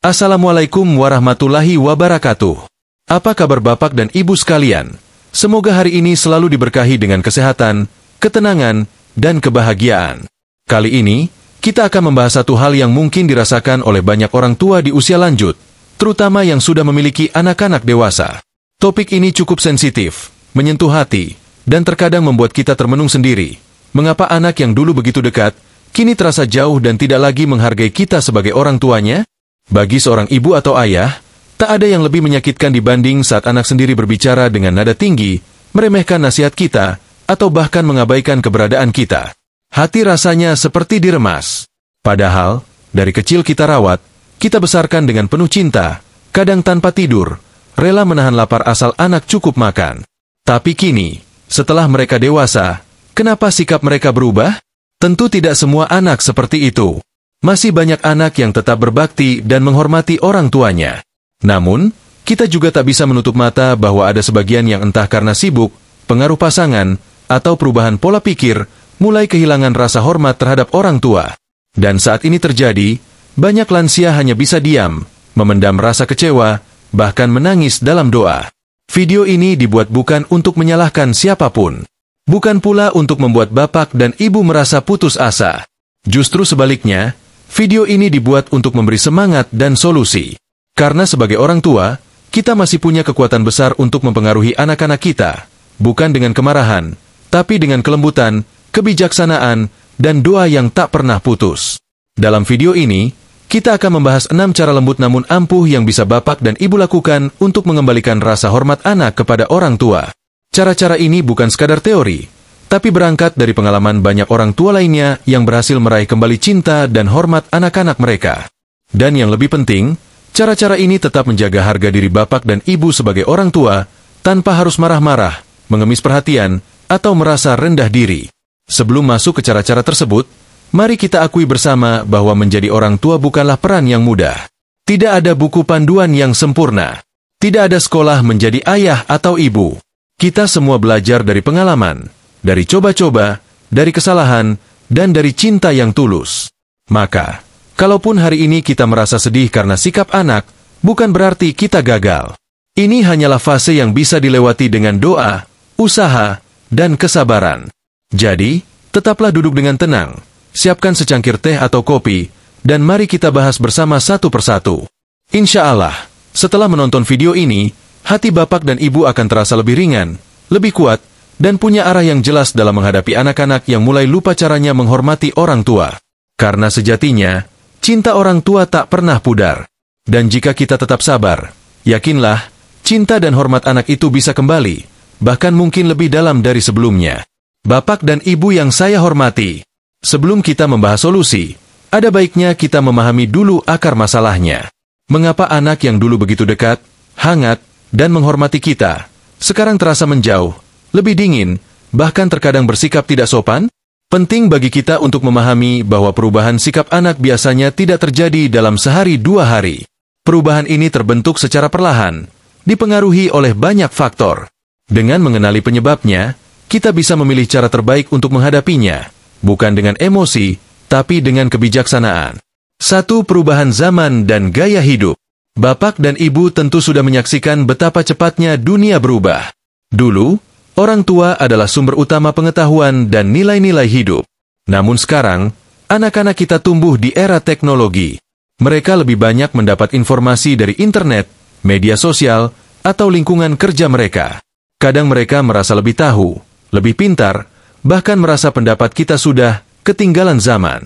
Assalamualaikum warahmatullahi wabarakatuh. Apa kabar Bapak dan Ibu sekalian? Semoga hari ini selalu diberkahi dengan kesehatan, ketenangan, dan kebahagiaan. Kali ini, kita akan membahas satu hal yang mungkin dirasakan oleh banyak orang tua di usia lanjut, terutama yang sudah memiliki anak-anak dewasa. Topik ini cukup sensitif, menyentuh hati, dan terkadang membuat kita termenung sendiri. Mengapa anak yang dulu begitu dekat, kini terasa jauh dan tidak lagi menghargai kita sebagai orang tuanya? Bagi seorang ibu atau ayah, tak ada yang lebih menyakitkan dibanding saat anak sendiri berbicara dengan nada tinggi, meremehkan nasihat kita, atau bahkan mengabaikan keberadaan kita. Hati rasanya seperti diremas. Padahal, dari kecil kita rawat, kita besarkan dengan penuh cinta, kadang tanpa tidur, rela menahan lapar asal anak cukup makan. Tapi kini, setelah mereka dewasa, kenapa sikap mereka berubah? Tentu tidak semua anak seperti itu. Masih banyak anak yang tetap berbakti dan menghormati orang tuanya. Namun, kita juga tak bisa menutup mata bahwa ada sebagian yang entah karena sibuk, pengaruh pasangan, atau perubahan pola pikir, mulai kehilangan rasa hormat terhadap orang tua. Dan saat ini terjadi, banyak lansia hanya bisa diam, memendam rasa kecewa, bahkan menangis dalam doa. Video ini dibuat bukan untuk menyalahkan siapapun. Bukan pula untuk membuat bapak dan ibu merasa putus asa. Justru sebaliknya, video ini dibuat untuk memberi semangat dan solusi. Karena sebagai orang tua, kita masih punya kekuatan besar untuk mempengaruhi anak-anak kita, bukan dengan kemarahan, tapi dengan kelembutan, kebijaksanaan, dan doa yang tak pernah putus. Dalam video ini, kita akan membahas 6 cara lembut namun ampuh yang bisa bapak dan ibu lakukan untuk mengembalikan rasa hormat anak kepada orang tua. Cara-cara ini bukan sekadar teori, tapi berangkat dari pengalaman banyak orang tua lainnya yang berhasil meraih kembali cinta dan hormat anak-anak mereka. Dan yang lebih penting, cara-cara ini tetap menjaga harga diri bapak dan ibu sebagai orang tua, tanpa harus marah-marah, mengemis perhatian, atau merasa rendah diri. Sebelum masuk ke cara-cara tersebut, mari kita akui bersama bahwa menjadi orang tua bukanlah peran yang mudah. Tidak ada buku panduan yang sempurna. Tidak ada sekolah menjadi ayah atau ibu. Kita semua belajar dari pengalaman, dari coba-coba, dari kesalahan, dan dari cinta yang tulus. Maka, kalaupun hari ini kita merasa sedih karena sikap anak, bukan berarti kita gagal. Ini hanyalah fase yang bisa dilewati dengan doa, usaha, dan kesabaran. Jadi, tetaplah duduk dengan tenang, siapkan secangkir teh atau kopi, dan mari kita bahas bersama satu persatu. Insya Allah, setelah menonton video ini, hati bapak dan ibu akan terasa lebih ringan, lebih kuat, dan punya arah yang jelas dalam menghadapi anak-anak yang mulai lupa caranya menghormati orang tua. Karena sejatinya, cinta orang tua tak pernah pudar. Dan jika kita tetap sabar, yakinlah, cinta dan hormat anak itu bisa kembali, bahkan mungkin lebih dalam dari sebelumnya. Bapak dan ibu yang saya hormati, sebelum kita membahas solusi, ada baiknya kita memahami dulu akar masalahnya. Mengapa anak yang dulu begitu dekat, hangat, dan menghormati kita, sekarang terasa menjauh, lebih dingin, bahkan terkadang bersikap tidak sopan? Penting bagi kita untuk memahami bahwa perubahan sikap anak biasanya tidak terjadi dalam sehari 2 hari. Perubahan ini terbentuk secara perlahan, dipengaruhi oleh banyak faktor. Dengan mengenali penyebabnya, kita bisa memilih cara terbaik untuk menghadapinya, bukan dengan emosi, tapi dengan kebijaksanaan. 1. Perubahan zaman dan gaya hidup. Bapak dan ibu tentu sudah menyaksikan betapa cepatnya dunia berubah. Dulu, orang tua adalah sumber utama pengetahuan dan nilai-nilai hidup. Namun sekarang, anak-anak kita tumbuh di era teknologi. Mereka lebih banyak mendapat informasi dari internet, media sosial, atau lingkungan kerja mereka. Kadang mereka merasa lebih tahu, lebih pintar, bahkan merasa pendapat kita sudah ketinggalan zaman.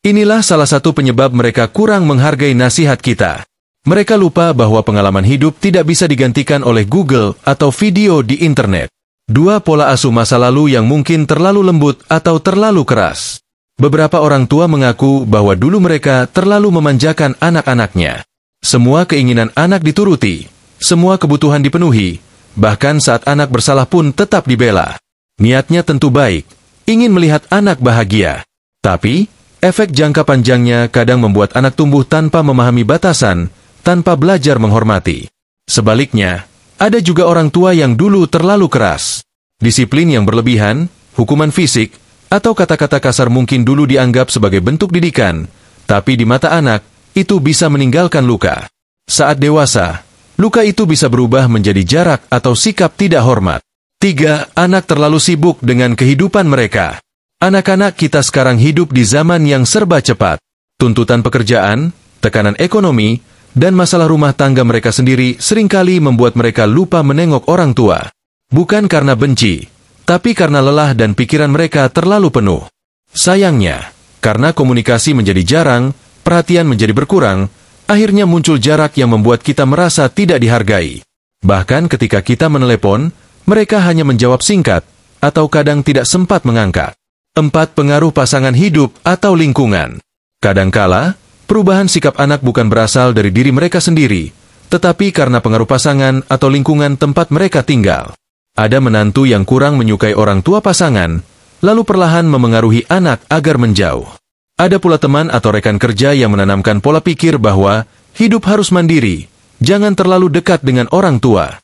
Inilah salah satu penyebab mereka kurang menghargai nasihat kita. Mereka lupa bahwa pengalaman hidup tidak bisa digantikan oleh Google atau video di internet. 2. Pola asuh masa lalu yang mungkin terlalu lembut atau terlalu keras. Beberapa orang tua mengaku bahwa dulu mereka terlalu memanjakan anak-anaknya. Semua keinginan anak dituruti, semua kebutuhan dipenuhi, bahkan saat anak bersalah pun tetap dibela. Niatnya tentu baik, ingin melihat anak bahagia. Tapi, efek jangka panjangnya kadang membuat anak tumbuh tanpa memahami batasan, tanpa belajar menghormati. Sebaliknya, ada juga orang tua yang dulu terlalu keras. Disiplin yang berlebihan, hukuman fisik, atau kata-kata kasar mungkin dulu dianggap sebagai bentuk didikan, tapi di mata anak, itu bisa meninggalkan luka. Saat dewasa, luka itu bisa berubah menjadi jarak atau sikap tidak hormat. 3. Anak terlalu sibuk dengan kehidupan mereka. Anak-anak kita sekarang hidup di zaman yang serba cepat. Tuntutan pekerjaan, tekanan ekonomi, dan masalah rumah tangga mereka sendiri seringkali membuat mereka lupa menengok orang tua. Bukan karena benci, tapi karena lelah dan pikiran mereka terlalu penuh. Sayangnya, karena komunikasi menjadi jarang, perhatian menjadi berkurang, akhirnya muncul jarak yang membuat kita merasa tidak dihargai. Bahkan ketika kita menelepon, mereka hanya menjawab singkat, atau kadang tidak sempat mengangkat. 4. Pengaruh pasangan hidup atau lingkungan. Kadangkala, perubahan sikap anak bukan berasal dari diri mereka sendiri, tetapi karena pengaruh pasangan atau lingkungan tempat mereka tinggal. Ada menantu yang kurang menyukai orang tua pasangan, lalu perlahan memengaruhi anak agar menjauh. Ada pula teman atau rekan kerja yang menanamkan pola pikir bahwa hidup harus mandiri, jangan terlalu dekat dengan orang tua.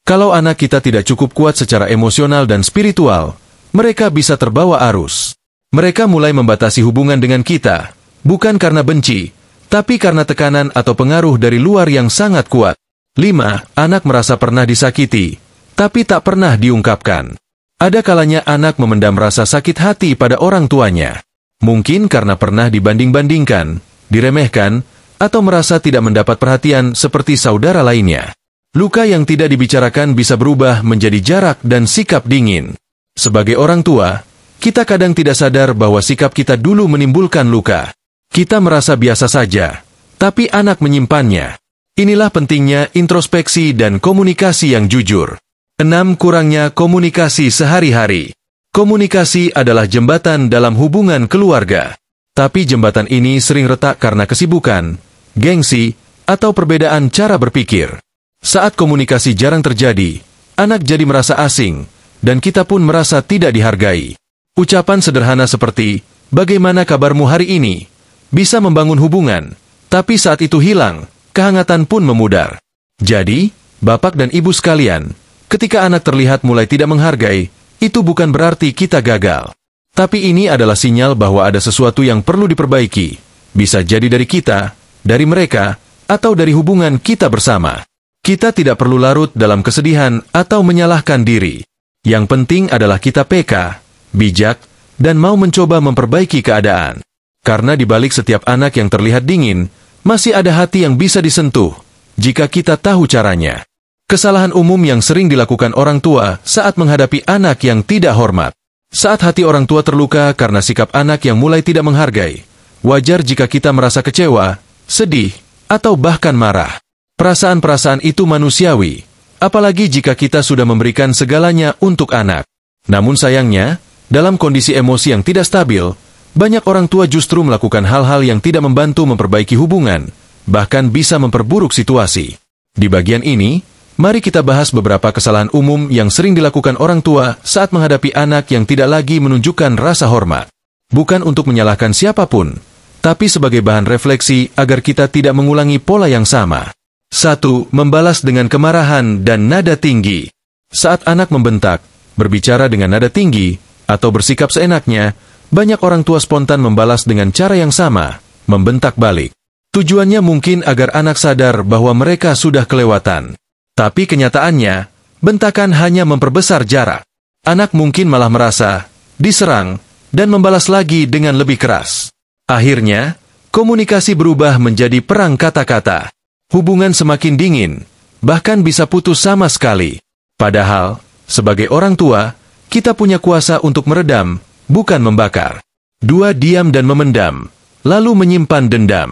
Kalau anak kita tidak cukup kuat secara emosional dan spiritual, mereka bisa terbawa arus. Mereka mulai membatasi hubungan dengan kita, bukan karena benci, tapi karena tekanan atau pengaruh dari luar yang sangat kuat. 5. Anak merasa pernah disakiti, tapi tak pernah diungkapkan. Ada kalanya anak memendam rasa sakit hati pada orang tuanya. Mungkin karena pernah dibanding-bandingkan, diremehkan, atau merasa tidak mendapat perhatian seperti saudara lainnya. Luka yang tidak dibicarakan bisa berubah menjadi jarak dan sikap dingin. Sebagai orang tua, kita kadang tidak sadar bahwa sikap kita dulu menimbulkan luka. Kita merasa biasa saja, tapi anak menyimpannya. Inilah pentingnya introspeksi dan komunikasi yang jujur. 6. Kurangnya komunikasi sehari-hari. Komunikasi adalah jembatan dalam hubungan keluarga. Tapi jembatan ini sering retak karena kesibukan, gengsi, atau perbedaan cara berpikir. Saat komunikasi jarang terjadi, anak jadi merasa asing, dan kita pun merasa tidak dihargai. Ucapan sederhana seperti, "Bagaimana kabarmu hari ini?" bisa membangun hubungan, tapi saat itu hilang, kehangatan pun memudar. Jadi, Bapak dan Ibu sekalian, ketika anak terlihat mulai tidak menghargai, itu bukan berarti kita gagal. Tapi ini adalah sinyal bahwa ada sesuatu yang perlu diperbaiki. Bisa jadi dari kita, dari mereka, atau dari hubungan kita bersama. Kita tidak perlu larut dalam kesedihan atau menyalahkan diri. Yang penting adalah kita peka, bijak, dan mau mencoba memperbaiki keadaan. Karena di balik setiap anak yang terlihat dingin, masih ada hati yang bisa disentuh, jika kita tahu caranya. Kesalahan umum yang sering dilakukan orang tua saat menghadapi anak yang tidak hormat. Saat hati orang tua terluka karena sikap anak yang mulai tidak menghargai, wajar jika kita merasa kecewa, sedih, atau bahkan marah. Perasaan-perasaan itu manusiawi, apalagi jika kita sudah memberikan segalanya untuk anak. Namun sayangnya, dalam kondisi emosi yang tidak stabil, banyak orang tua justru melakukan hal-hal yang tidak membantu memperbaiki hubungan, bahkan bisa memperburuk situasi. Di bagian ini, mari kita bahas beberapa kesalahan umum yang sering dilakukan orang tua saat menghadapi anak yang tidak lagi menunjukkan rasa hormat. Bukan untuk menyalahkan siapapun, tapi sebagai bahan refleksi agar kita tidak mengulangi pola yang sama. 1. Membalas dengan kemarahan dan nada tinggi. Saat anak membentak, berbicara dengan nada tinggi, atau bersikap seenaknya, banyak orang tua spontan membalas dengan cara yang sama, membentak balik. Tujuannya mungkin agar anak sadar bahwa mereka sudah kelewatan. Tapi kenyataannya, bentakan hanya memperbesar jarak. Anak mungkin malah merasa diserang dan membalas lagi dengan lebih keras. Akhirnya, komunikasi berubah menjadi perang kata-kata. Hubungan semakin dingin, bahkan bisa putus sama sekali. Padahal, sebagai orang tua, kita punya kuasa untuk meredam, bukan membakar. 2. Diam dan memendam, lalu menyimpan dendam.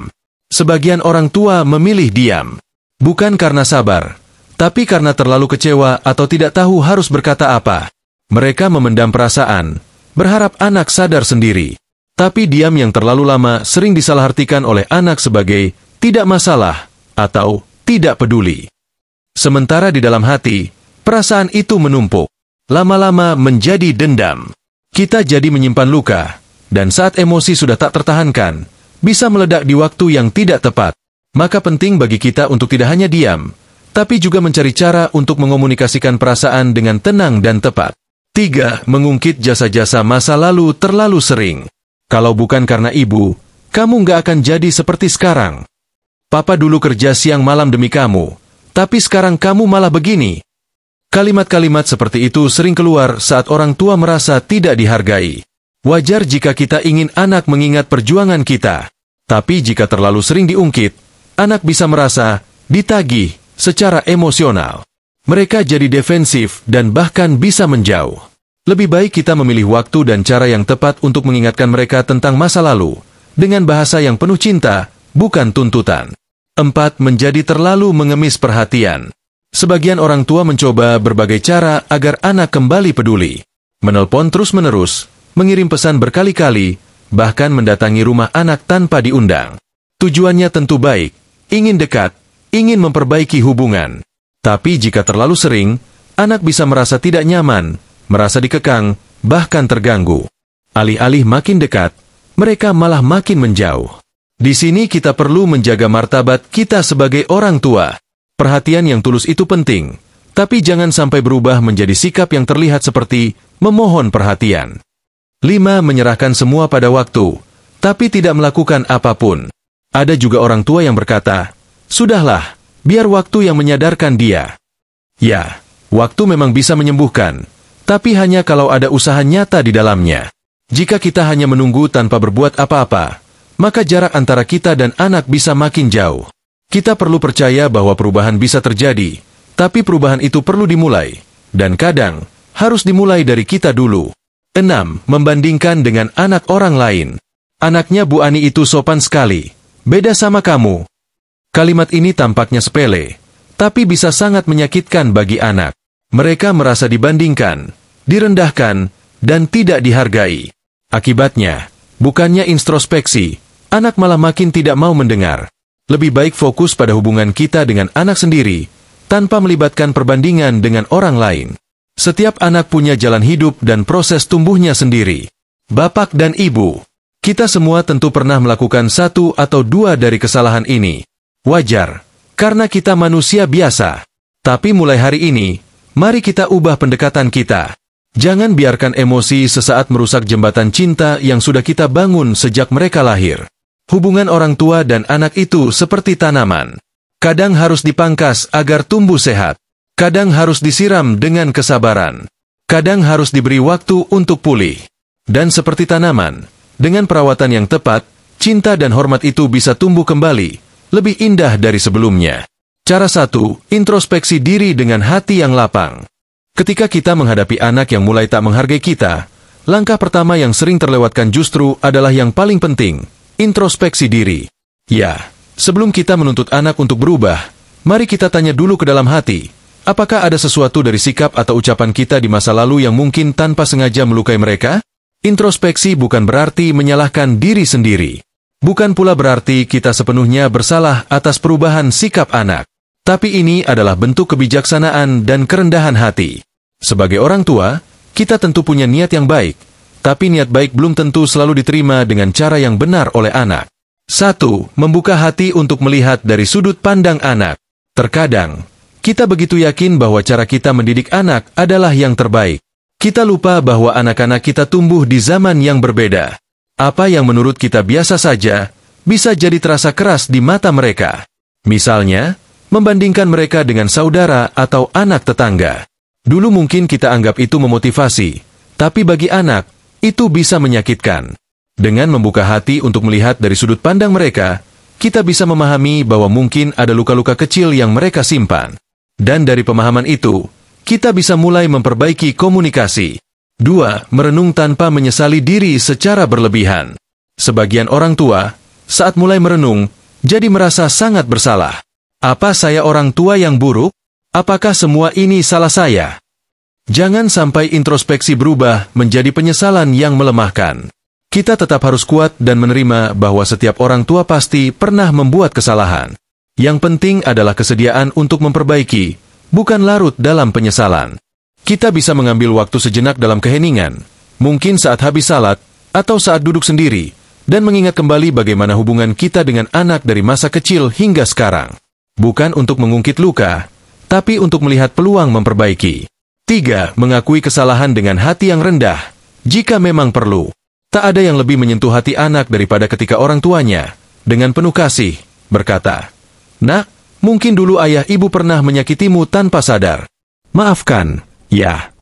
Sebagian orang tua memilih diam. Bukan karena sabar, tapi karena terlalu kecewa atau tidak tahu harus berkata apa. Mereka memendam perasaan, berharap anak sadar sendiri. Tapi diam yang terlalu lama sering disalahartikan oleh anak sebagai tidak masalah atau tidak peduli. Sementara di dalam hati, perasaan itu menumpuk. Lama-lama menjadi dendam. Kita jadi menyimpan luka, dan saat emosi sudah tak tertahankan, bisa meledak di waktu yang tidak tepat. Maka penting bagi kita untuk tidak hanya diam, tapi juga mencari cara untuk mengomunikasikan perasaan dengan tenang dan tepat. 3. Mengungkit jasa-jasa masa lalu terlalu sering. Kalau bukan karena ibu, kamu nggak akan jadi seperti sekarang. Papa dulu kerja siang malam demi kamu, tapi sekarang kamu malah begini. Kalimat-kalimat seperti itu sering keluar saat orang tua merasa tidak dihargai. Wajar jika kita ingin anak mengingat perjuangan kita. Tapi jika terlalu sering diungkit, anak bisa merasa ditagih secara emosional. Mereka jadi defensif dan bahkan bisa menjauh. Lebih baik kita memilih waktu dan cara yang tepat untuk mengingatkan mereka tentang masa lalu, dengan bahasa yang penuh cinta, bukan tuntutan. 4. Menjadi terlalu mengemis perhatian. Sebagian orang tua mencoba berbagai cara agar anak kembali peduli. Menelpon terus-menerus, mengirim pesan berkali-kali, bahkan mendatangi rumah anak tanpa diundang. Tujuannya tentu baik, ingin dekat, ingin memperbaiki hubungan. Tapi jika terlalu sering, anak bisa merasa tidak nyaman, merasa dikekang, bahkan terganggu. Alih-alih makin dekat, mereka malah makin menjauh. Di sini kita perlu menjaga martabat kita sebagai orang tua. Perhatian yang tulus itu penting, tapi jangan sampai berubah menjadi sikap yang terlihat seperti memohon perhatian. 5. Menyerahkan semua pada waktu, tapi tidak melakukan apapun. Ada juga orang tua yang berkata, "Sudahlah, biar waktu yang menyadarkan dia." Ya, waktu memang bisa menyembuhkan, tapi hanya kalau ada usaha nyata di dalamnya. Jika kita hanya menunggu tanpa berbuat apa-apa, maka jarak antara kita dan anak bisa makin jauh. Kita perlu percaya bahwa perubahan bisa terjadi, tapi perubahan itu perlu dimulai, dan kadang harus dimulai dari kita dulu. 6. Membandingkan dengan anak orang lain. Anaknya Bu Ani itu sopan sekali, beda sama kamu. Kalimat ini tampaknya sepele, tapi bisa sangat menyakitkan bagi anak. Mereka merasa dibandingkan, direndahkan, dan tidak dihargai. Akibatnya, bukannya introspeksi, anak malah makin tidak mau mendengar. Lebih baik fokus pada hubungan kita dengan anak sendiri, tanpa melibatkan perbandingan dengan orang lain. Setiap anak punya jalan hidup dan proses tumbuhnya sendiri. Bapak dan Ibu, kita semua tentu pernah melakukan 1 atau 2 dari kesalahan ini. Wajar, karena kita manusia biasa. Tapi mulai hari ini, mari kita ubah pendekatan kita. Jangan biarkan emosi sesaat merusak jembatan cinta yang sudah kita bangun sejak mereka lahir. Hubungan orang tua dan anak itu seperti tanaman. Kadang harus dipangkas agar tumbuh sehat. Kadang harus disiram dengan kesabaran. Kadang harus diberi waktu untuk pulih. Dan seperti tanaman, dengan perawatan yang tepat, cinta dan hormat itu bisa tumbuh kembali, lebih indah dari sebelumnya. Cara 1, introspeksi diri dengan hati yang lapang. Ketika kita menghadapi anak yang mulai tak menghargai kita, langkah pertama yang sering terlewatkan justru adalah yang paling penting. Introspeksi diri. Ya, sebelum kita menuntut anak untuk berubah, mari kita tanya dulu ke dalam hati, apakah ada sesuatu dari sikap atau ucapan kita di masa lalu yang mungkin tanpa sengaja melukai mereka? Introspeksi bukan berarti menyalahkan diri sendiri. Bukan pula berarti kita sepenuhnya bersalah atas perubahan sikap anak. Tapi ini adalah bentuk kebijaksanaan dan kerendahan hati. Sebagai orang tua, kita tentu punya niat yang baik, tapi niat baik belum tentu selalu diterima dengan cara yang benar oleh anak. 1. Membuka hati untuk melihat dari sudut pandang anak. Terkadang, kita begitu yakin bahwa cara kita mendidik anak adalah yang terbaik. Kita lupa bahwa anak-anak kita tumbuh di zaman yang berbeda. Apa yang menurut kita biasa saja, bisa jadi terasa keras di mata mereka. Misalnya, membandingkan mereka dengan saudara atau anak tetangga. Dulu mungkin kita anggap itu memotivasi, tapi bagi anak, itu bisa menyakitkan. Dengan membuka hati untuk melihat dari sudut pandang mereka, kita bisa memahami bahwa mungkin ada luka-luka kecil yang mereka simpan. Dan dari pemahaman itu, kita bisa mulai memperbaiki komunikasi. 2. Merenung tanpa menyesali diri secara berlebihan. Sebagian orang tua, saat mulai merenung, jadi merasa sangat bersalah. Apa saya orang tua yang buruk? Apakah semua ini salah saya? Jangan sampai introspeksi berubah menjadi penyesalan yang melemahkan. Kita tetap harus kuat dan menerima bahwa setiap orang tua pasti pernah membuat kesalahan. Yang penting adalah kesediaan untuk memperbaiki, bukan larut dalam penyesalan. Kita bisa mengambil waktu sejenak dalam keheningan, mungkin saat habis salat, atau saat duduk sendiri, dan mengingat kembali bagaimana hubungan kita dengan anak dari masa kecil hingga sekarang. Bukan untuk mengungkit luka, tapi untuk melihat peluang memperbaiki. 3. Mengakui kesalahan dengan hati yang rendah, jika memang perlu. Tak ada yang lebih menyentuh hati anak daripada ketika orang tuanya, dengan penuh kasih, berkata, "Nak, mungkin dulu ayah ibu pernah menyakitimu tanpa sadar. Maafkan, ya."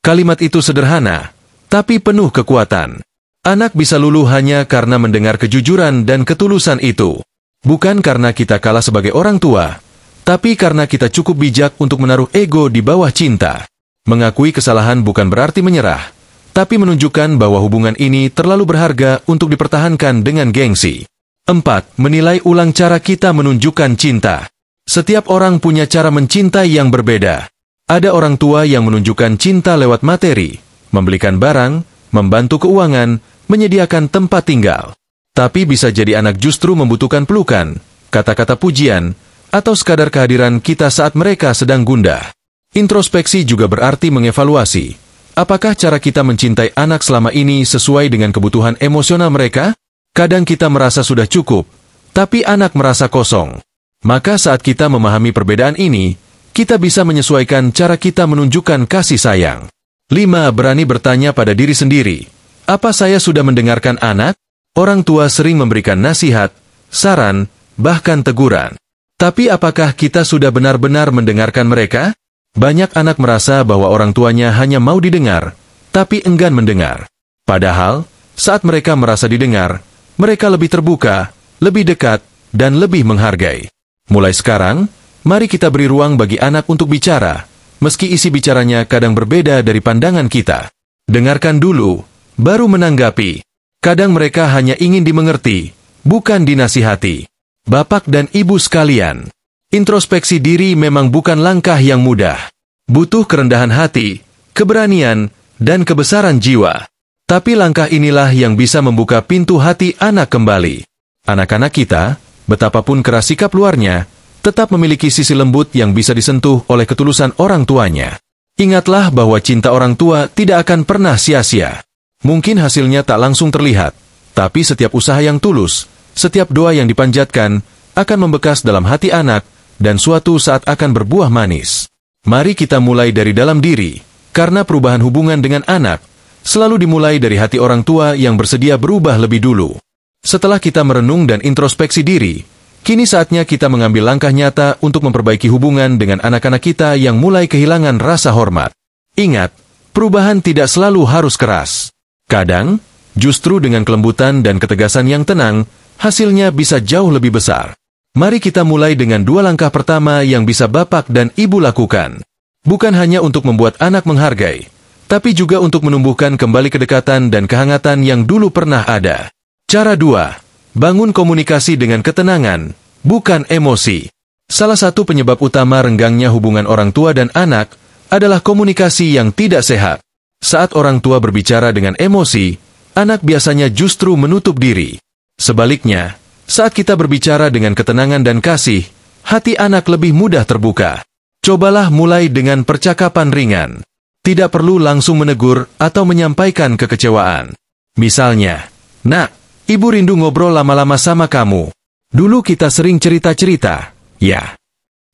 Kalimat itu sederhana, tapi penuh kekuatan. Anak bisa luluh hanya karena mendengar kejujuran dan ketulusan itu. Bukan karena kita kalah sebagai orang tua, tapi karena kita cukup bijak untuk menaruh ego di bawah cinta. Mengakui kesalahan bukan berarti menyerah, tapi menunjukkan bahwa hubungan ini terlalu berharga untuk dipertahankan dengan gengsi. 4. Menilai ulang cara kita menunjukkan cinta. Setiap orang punya cara mencintai yang berbeda. Ada orang tua yang menunjukkan cinta lewat materi, membelikan barang, membantu keuangan, menyediakan tempat tinggal. Tapi bisa jadi anak justru membutuhkan pelukan, kata-kata pujian, atau sekadar kehadiran kita saat mereka sedang gundah. Introspeksi juga berarti mengevaluasi. Apakah cara kita mencintai anak selama ini sesuai dengan kebutuhan emosional mereka? Kadang kita merasa sudah cukup, tapi anak merasa kosong. Maka saat kita memahami perbedaan ini, kita bisa menyesuaikan cara kita menunjukkan kasih sayang. 5. Berani bertanya pada diri sendiri. Apa saya sudah mendengarkan anak? Orang tua sering memberikan nasihat, saran, bahkan teguran. Tapi apakah kita sudah benar-benar mendengarkan mereka? Banyak anak merasa bahwa orang tuanya hanya mau didengar, tapi enggan mendengar. Padahal, saat mereka merasa didengar, mereka lebih terbuka, lebih dekat, dan lebih menghargai. Mulai sekarang, mari kita beri ruang bagi anak untuk bicara, meski isi bicaranya kadang berbeda dari pandangan kita. Dengarkan dulu, baru menanggapi. Kadang mereka hanya ingin dimengerti, bukan dinasihati. Bapak dan ibu sekalian, introspeksi diri memang bukan langkah yang mudah. Butuh kerendahan hati, keberanian, dan kebesaran jiwa. Tapi langkah inilah yang bisa membuka pintu hati anak kembali. Anak-anak kita, betapapun keras sikap luarnya, tetap memiliki sisi lembut yang bisa disentuh oleh ketulusan orang tuanya. Ingatlah bahwa cinta orang tua tidak akan pernah sia-sia. Mungkin hasilnya tak langsung terlihat, tapi setiap usaha yang tulus, setiap doa yang dipanjatkan, akan membekas dalam hati anak, dan suatu saat akan berbuah manis. Mari kita mulai dari dalam diri, karena perubahan hubungan dengan anak, selalu dimulai dari hati orang tua yang bersedia berubah lebih dulu. Setelah kita merenung dan introspeksi diri, kini saatnya kita mengambil langkah nyata untuk memperbaiki hubungan dengan anak-anak kita yang mulai kehilangan rasa hormat. Ingat, perubahan tidak selalu harus keras. Kadang, justru dengan kelembutan dan ketegasan yang tenang, hasilnya bisa jauh lebih besar. Mari kita mulai dengan 2 langkah pertama yang bisa bapak dan ibu lakukan. Bukan hanya untuk membuat anak menghargai, tapi juga untuk menumbuhkan kembali kedekatan dan kehangatan yang dulu pernah ada. Cara 2. Bangun komunikasi dengan ketenangan, bukan emosi. Salah satu penyebab utama renggangnya hubungan orang tua dan anak adalah komunikasi yang tidak sehat. Saat orang tua berbicara dengan emosi, anak biasanya justru menutup diri. Sebaliknya, saat kita berbicara dengan ketenangan dan kasih, hati anak lebih mudah terbuka. Cobalah mulai dengan percakapan ringan. Tidak perlu langsung menegur atau menyampaikan kekecewaan. Misalnya, "Nak, ibu rindu ngobrol lama-lama sama kamu. Dulu kita sering cerita-cerita, ya."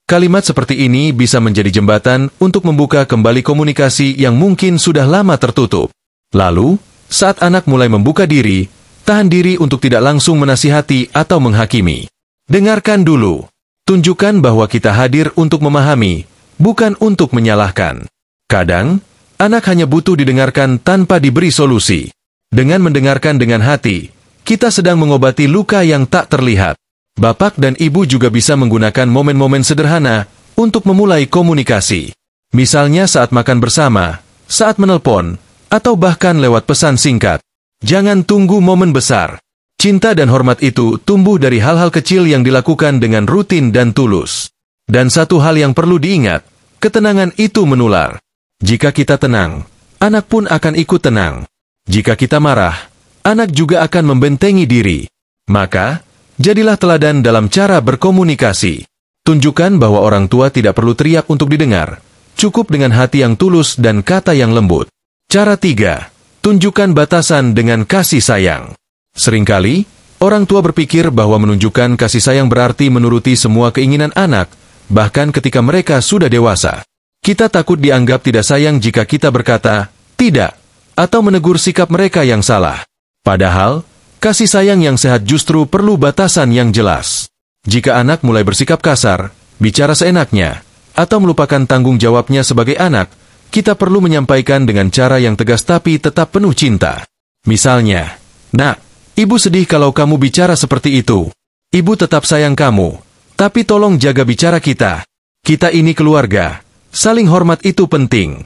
Kalimat seperti ini bisa menjadi jembatan untuk membuka kembali komunikasi yang mungkin sudah lama tertutup. Lalu, saat anak mulai membuka diri, tahan diri untuk tidak langsung menasihati atau menghakimi. Dengarkan dulu. Tunjukkan bahwa kita hadir untuk memahami, bukan untuk menyalahkan. Kadang, anak hanya butuh didengarkan tanpa diberi solusi. Dengan mendengarkan dengan hati, kita sedang mengobati luka yang tak terlihat. Bapak dan ibu juga bisa menggunakan momen-momen sederhana untuk memulai komunikasi. Misalnya saat makan bersama, saat menelpon, atau bahkan lewat pesan singkat. Jangan tunggu momen besar. Cinta dan hormat itu tumbuh dari hal-hal kecil yang dilakukan dengan rutin dan tulus. Dan satu hal yang perlu diingat, ketenangan itu menular. Jika kita tenang, anak pun akan ikut tenang. Jika kita marah, anak juga akan membentengi diri. Maka, jadilah teladan dalam cara berkomunikasi. Tunjukkan bahwa orang tua tidak perlu teriak untuk didengar. Cukup dengan hati yang tulus dan kata yang lembut. Cara 3. Tunjukkan batasan dengan kasih sayang. Seringkali, orang tua berpikir bahwa menunjukkan kasih sayang berarti menuruti semua keinginan anak, bahkan ketika mereka sudah dewasa. Kita takut dianggap tidak sayang jika kita berkata, "tidak," atau menegur sikap mereka yang salah. Padahal, kasih sayang yang sehat justru perlu batasan yang jelas. Jika anak mulai bersikap kasar, bicara seenaknya, atau melupakan tanggung jawabnya sebagai anak, kita perlu menyampaikan dengan cara yang tegas tapi tetap penuh cinta. Misalnya, "Nak, ibu sedih kalau kamu bicara seperti itu. Ibu tetap sayang kamu, tapi tolong jaga bicara kita. Kita ini keluarga. Saling hormat itu penting."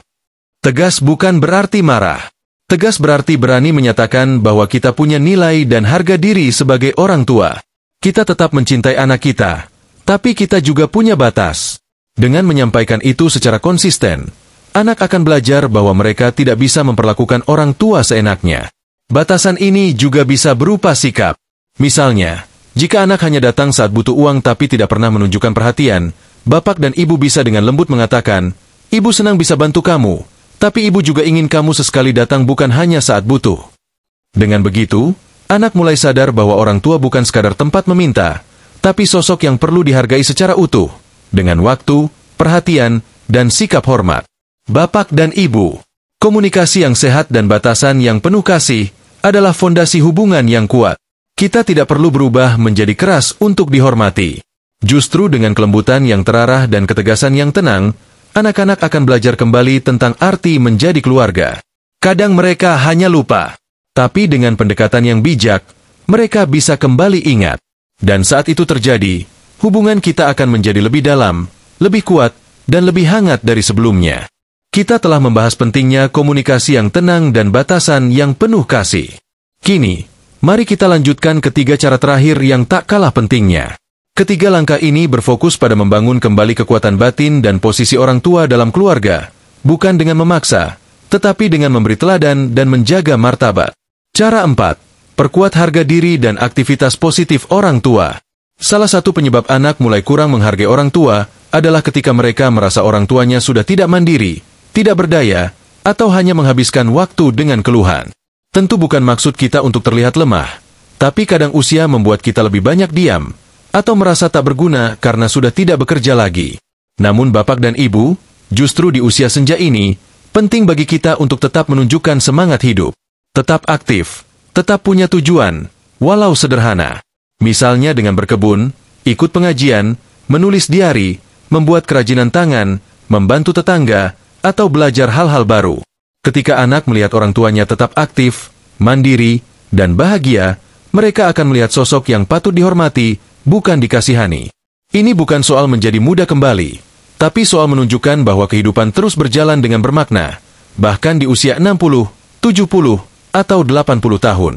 Tegas bukan berarti marah. Tegas berarti berani menyatakan bahwa kita punya nilai dan harga diri sebagai orang tua. Kita tetap mencintai anak kita, tapi kita juga punya batas. Dengan menyampaikan itu secara konsisten, anak akan belajar bahwa mereka tidak bisa memperlakukan orang tua seenaknya. Batasan ini juga bisa berupa sikap. Misalnya, jika anak hanya datang saat butuh uang tapi tidak pernah menunjukkan perhatian, bapak dan ibu bisa dengan lembut mengatakan, "Ibu senang bisa bantu kamu, tapi ibu juga ingin kamu sesekali datang bukan hanya saat butuh." Dengan begitu, anak mulai sadar bahwa orang tua bukan sekadar tempat meminta, tapi sosok yang perlu dihargai secara utuh, dengan waktu, perhatian, dan sikap hormat. Bapak dan ibu, komunikasi yang sehat dan batasan yang penuh kasih adalah fondasi hubungan yang kuat. Kita tidak perlu berubah menjadi keras untuk dihormati. Justru dengan kelembutan yang terarah dan ketegasan yang tenang, anak-anak akan belajar kembali tentang arti menjadi keluarga. Kadang mereka hanya lupa, tapi dengan pendekatan yang bijak, mereka bisa kembali ingat. Dan saat itu terjadi, hubungan kita akan menjadi lebih dalam, lebih kuat, dan lebih hangat dari sebelumnya. Kita telah membahas pentingnya komunikasi yang tenang dan batasan yang penuh kasih. Kini, mari kita lanjutkan ketiga cara terakhir yang tak kalah pentingnya. Ketiga langkah ini berfokus pada membangun kembali kekuatan batin dan posisi orang tua dalam keluarga, bukan dengan memaksa, tetapi dengan memberi teladan dan menjaga martabat. Cara 4. Perkuat harga diri dan aktivitas positif orang tua. Salah satu penyebab anak mulai kurang menghargai orang tua adalah ketika mereka merasa orang tuanya sudah tidak mandiri, tidak berdaya, atau hanya menghabiskan waktu dengan keluhan. Tentu bukan maksud kita untuk terlihat lemah, tapi kadang usia membuat kita lebih banyak diam, atau merasa tak berguna karena sudah tidak bekerja lagi. Namun bapak dan ibu, justru di usia senja ini, penting bagi kita untuk tetap menunjukkan semangat hidup. Tetap aktif, tetap punya tujuan, walau sederhana. Misalnya dengan berkebun, ikut pengajian, menulis diari, membuat kerajinan tangan, membantu tetangga, atau belajar hal-hal baru. Ketika anak melihat orang tuanya tetap aktif, mandiri, dan bahagia, mereka akan melihat sosok yang patut dihormati, bukan dikasihani. Ini bukan soal menjadi muda kembali, tapi soal menunjukkan bahwa kehidupan terus berjalan dengan bermakna, bahkan di usia 60, 70, atau 80 tahun.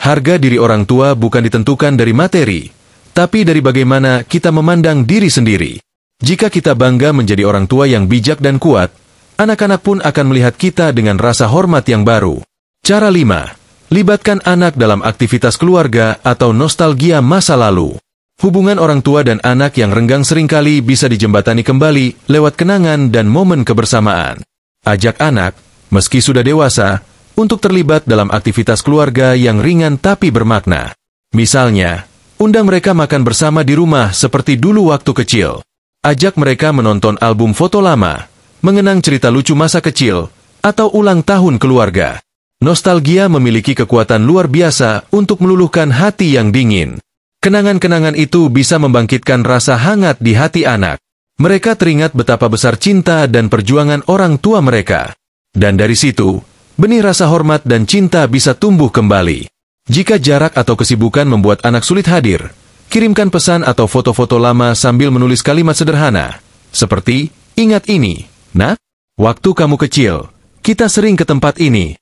Harga diri orang tua bukan ditentukan dari materi, tapi dari bagaimana kita memandang diri sendiri. Jika kita bangga menjadi orang tua yang bijak dan kuat, anak-anak pun akan melihat kita dengan rasa hormat yang baru. Cara 5. Libatkan anak dalam aktivitas keluarga atau nostalgia masa lalu. Hubungan orang tua dan anak yang renggang seringkali bisa dijembatani kembali lewat kenangan dan momen kebersamaan. Ajak anak, meski sudah dewasa, untuk terlibat dalam aktivitas keluarga yang ringan tapi bermakna. Misalnya, undang mereka makan bersama di rumah seperti dulu waktu kecil. Ajak mereka menonton album foto lama, mengenang cerita lucu masa kecil, atau ulang tahun keluarga. Nostalgia memiliki kekuatan luar biasa untuk meluluhkan hati yang dingin. Kenangan-kenangan itu bisa membangkitkan rasa hangat di hati anak. Mereka teringat betapa besar cinta dan perjuangan orang tua mereka. Dan dari situ, benih rasa hormat dan cinta bisa tumbuh kembali. Jika jarak atau kesibukan membuat anak sulit hadir, kirimkan pesan atau foto-foto lama sambil menulis kalimat sederhana, seperti, "Ingat ini, Nak? Waktu kamu kecil, kita sering ke tempat ini."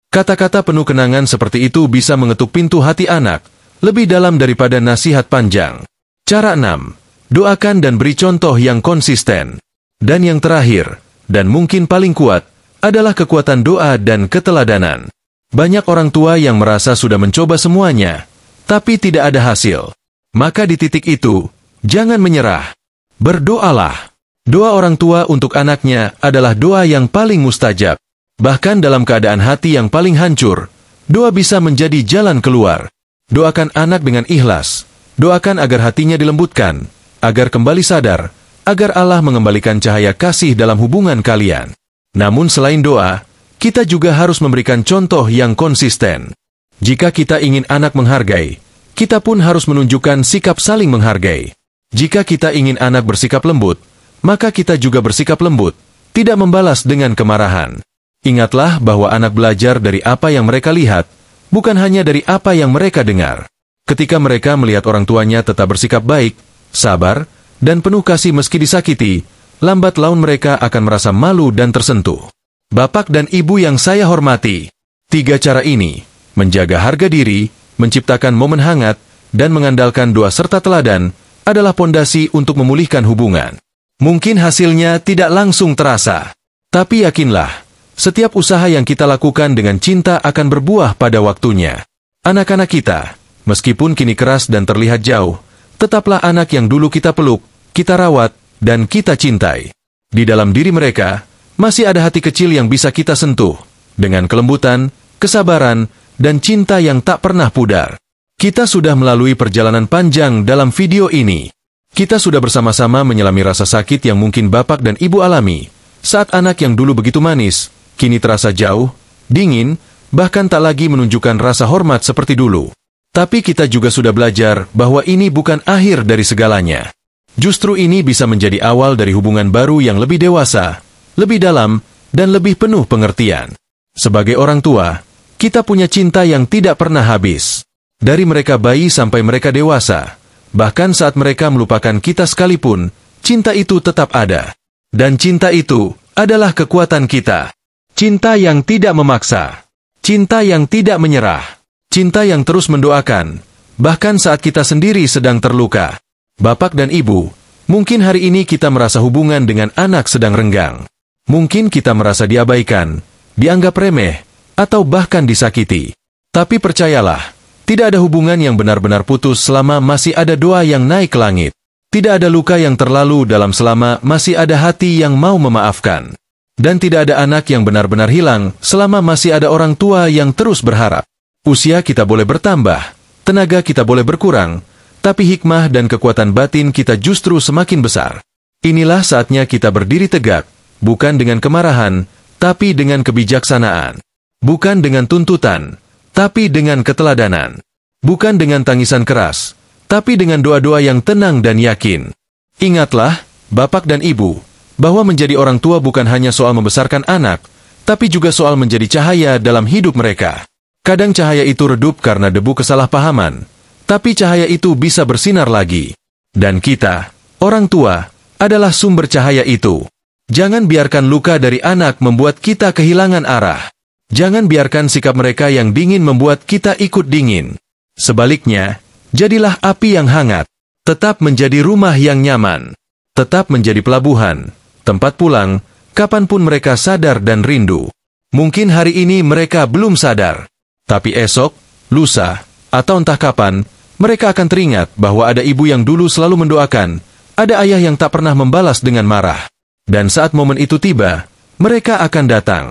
Kata-kata penuh kenangan seperti itu bisa mengetuk pintu hati anak, lebih dalam daripada nasihat panjang. Cara 6. Doakan dan beri contoh yang konsisten. Dan yang terakhir, dan mungkin paling kuat, adalah kekuatan doa dan keteladanan. Banyak orang tua yang merasa sudah mencoba semuanya, tapi tidak ada hasil. Maka di titik itu, jangan menyerah. Berdoalah. Doa orang tua untuk anaknya adalah doa yang paling mustajab. Bahkan dalam keadaan hati yang paling hancur, doa bisa menjadi jalan keluar. Doakan anak dengan ikhlas. Doakan agar hatinya dilembutkan, agar kembali sadar, agar Allah mengembalikan cahaya kasih dalam hubungan kalian. Namun selain doa, kita juga harus memberikan contoh yang konsisten. Jika kita ingin anak menghargai, kita pun harus menunjukkan sikap saling menghargai. Jika kita ingin anak bersikap lembut, maka kita juga bersikap lembut, tidak membalas dengan kemarahan. Ingatlah bahwa anak belajar dari apa yang mereka lihat, bukan hanya dari apa yang mereka dengar. Ketika mereka melihat orang tuanya tetap bersikap baik, sabar, dan penuh kasih meski disakiti, lambat laun mereka akan merasa malu dan tersentuh. Bapak dan Ibu yang saya hormati, 3 cara ini, menjaga harga diri, menciptakan momen hangat, dan mengandalkan doa serta teladan, adalah pondasi untuk memulihkan hubungan. Mungkin hasilnya tidak langsung terasa, tapi yakinlah, setiap usaha yang kita lakukan dengan cinta akan berbuah pada waktunya. Anak-anak kita, meskipun kini keras dan terlihat jauh, tetaplah anak yang dulu kita peluk, kita rawat, dan kita cintai. Di dalam diri mereka, masih ada hati kecil yang bisa kita sentuh, dengan kelembutan, kesabaran, dan cinta yang tak pernah pudar. Kita sudah melalui perjalanan panjang dalam video ini. Kita sudah bersama-sama menyelami rasa sakit yang mungkin bapak dan ibu alami, saat anak yang dulu begitu manis, kini terasa jauh, dingin, bahkan tak lagi menunjukkan rasa hormat seperti dulu. Tapi kita juga sudah belajar bahwa ini bukan akhir dari segalanya. Justru ini bisa menjadi awal dari hubungan baru yang lebih dewasa, lebih dalam, dan lebih penuh pengertian. Sebagai orang tua, kita punya cinta yang tidak pernah habis. Dari mereka bayi sampai mereka dewasa, bahkan saat mereka melupakan kita sekalipun, cinta itu tetap ada. Dan cinta itu adalah kekuatan kita. Cinta yang tidak memaksa. Cinta yang tidak menyerah. Cinta yang terus mendoakan, bahkan saat kita sendiri sedang terluka. Bapak dan Ibu, mungkin hari ini kita merasa hubungan dengan anak sedang renggang. Mungkin kita merasa diabaikan, dianggap remeh, atau bahkan disakiti. Tapi percayalah, tidak ada hubungan yang benar-benar putus selama masih ada doa yang naik ke langit. Tidak ada luka yang terlalu dalam selama masih ada hati yang mau memaafkan. Dan tidak ada anak yang benar-benar hilang selama masih ada orang tua yang terus berharap. Usia kita boleh bertambah, tenaga kita boleh berkurang, tapi hikmah dan kekuatan batin kita justru semakin besar. Inilah saatnya kita berdiri tegak, bukan dengan kemarahan, tapi dengan kebijaksanaan. Bukan dengan tuntutan, tapi dengan keteladanan. Bukan dengan tangisan keras, tapi dengan doa-doa yang tenang dan yakin. Ingatlah, Bapak dan Ibu, bahwa menjadi orang tua bukan hanya soal membesarkan anak, tapi juga soal menjadi cahaya dalam hidup mereka. Kadang cahaya itu redup karena debu kesalahpahaman, tapi cahaya itu bisa bersinar lagi. Dan kita, orang tua, adalah sumber cahaya itu. Jangan biarkan luka dari anak membuat kita kehilangan arah. Jangan biarkan sikap mereka yang dingin membuat kita ikut dingin. Sebaliknya, jadilah api yang hangat. Tetap menjadi rumah yang nyaman. Tetap menjadi pelabuhan, tempat pulang, kapanpun mereka sadar dan rindu. Mungkin hari ini mereka belum sadar, tapi esok, lusa, atau entah kapan, mereka akan teringat bahwa ada ibu yang dulu selalu mendoakan, ada ayah yang tak pernah membalas dengan marah. Dan saat momen itu tiba, mereka akan datang.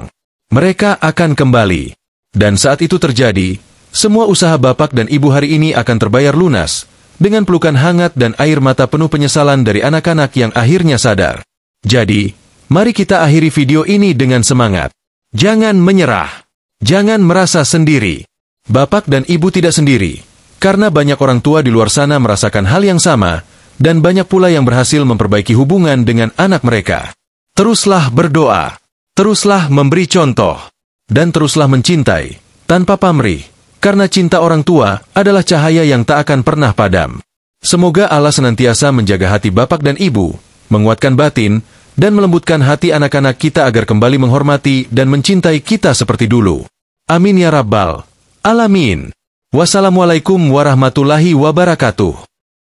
Mereka akan kembali. Dan saat itu terjadi, semua usaha bapak dan ibu hari ini akan terbayar lunas, dengan pelukan hangat dan air mata penuh penyesalan dari anak-anak yang akhirnya sadar. Jadi, mari kita akhiri video ini dengan semangat. Jangan menyerah. Jangan merasa sendiri. Bapak dan ibu tidak sendiri, karena banyak orang tua di luar sana merasakan hal yang sama, dan banyak pula yang berhasil memperbaiki hubungan dengan anak mereka. Teruslah berdoa. Teruslah memberi contoh, dan teruslah mencintai, tanpa pamrih, karena cinta orang tua adalah cahaya yang tak akan pernah padam. Semoga Allah senantiasa menjaga hati bapak dan ibu, menguatkan batin, dan melembutkan hati anak-anak kita agar kembali menghormati dan mencintai kita seperti dulu. Amin ya Rabbal Alamin. Wassalamualaikum warahmatullahi wabarakatuh.